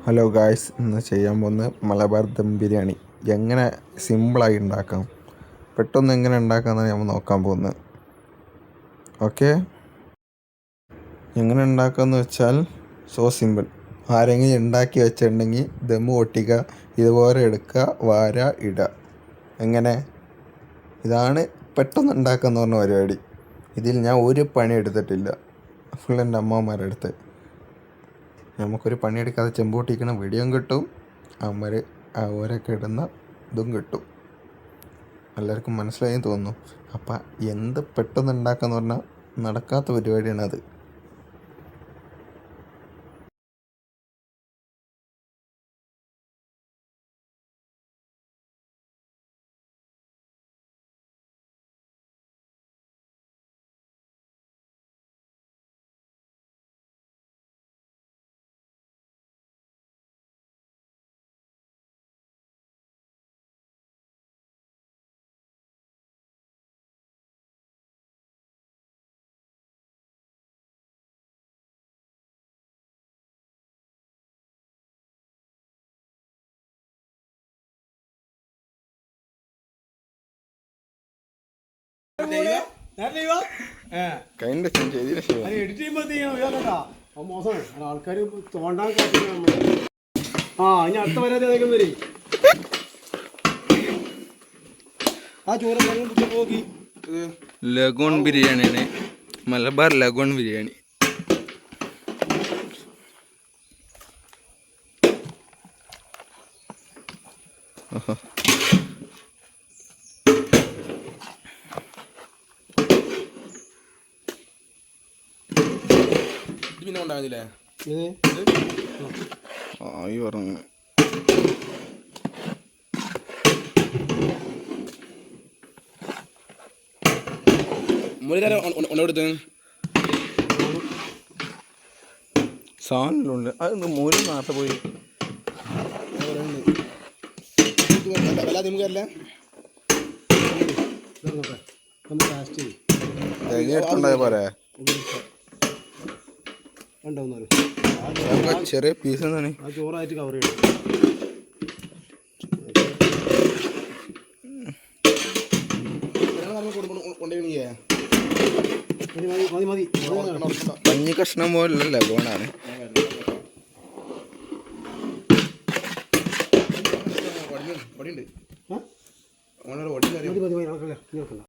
Hello guys, ഇന്ന് ചെയ്യാൻ പോകുന്നത് മലബാർ ദം ബിരിയാണി എങ്ങനെ സിമ്പിളായി ഉണ്ടാക്കാം, പെട്ടെന്ന് എങ്ങനെ ഉണ്ടാക്കാമെന്നാണ് നമ്മൾ നോക്കാൻ പോകുന്നത്. ഓക്കെ, എങ്ങനെ ഉണ്ടാക്കാമെന്ന് വെച്ചാൽ സിമ്പിൾ. ആരെങ്കിലും ഉണ്ടാക്കി വെച്ചിട്ടുണ്ടെങ്കിൽ ദം പൊട്ടിക്കുക, ഇതുപോലെ എടുക്കുക, വാര ഇടുക. എങ്ങനെ, ഇതാണ് പെട്ടെന്ന് ഉണ്ടാക്കാമെന്ന് പറഞ്ഞ പരിപാടി. ഇതിൽ ഞാൻ ഒരു പണി എടുത്തിട്ടില്ല, ഫുൾ എൻ്റെ അമ്മമാരുടെ അടുത്ത്. നമുക്കൊരു പണിയെടുക്കാതെ ചെമ്പൂട്ടിക്കണ വീഡിയോയും കിട്ടും, അവരൊക്കെ ഇടുന്ന ഇതും കിട്ടും. എല്ലാവർക്കും മനസ്സിലായെന്ന് തോന്നുന്നു. അപ്പം എന്ത് പെട്ടെന്ന് ഉണ്ടാക്കാന്ന് പറഞ്ഞാൽ നടക്കാത്ത പരിപാടിയാണത്. ആൾക്കാർ തോണ്ടാൻ ഇനി അടുത്ത വരാതെ വരും. ആ ചോറ് പോക്കി ലഗോൺ ബിരിയാണിയാണ്, മലബാർ ലഗോൺ ബിരിയാണി. ഓഹോ, പിന്നെ ഉണ്ടാകുന്നില്ലേ ആയി പറഞ്ഞു. മുരടുത്ത് സാധനങ്ങളുണ്ട്. അത് മൂലം നാട്ടിൽ പോയി തേങ്ങ പോരെ. ചെറിയ പീസ് എന്താണ് ചോറായിട്ട് കവർ ചെയ്യണം. പഞ്ഞി കഷ്ണം പോലല്ല ഗോണാണ്. മതി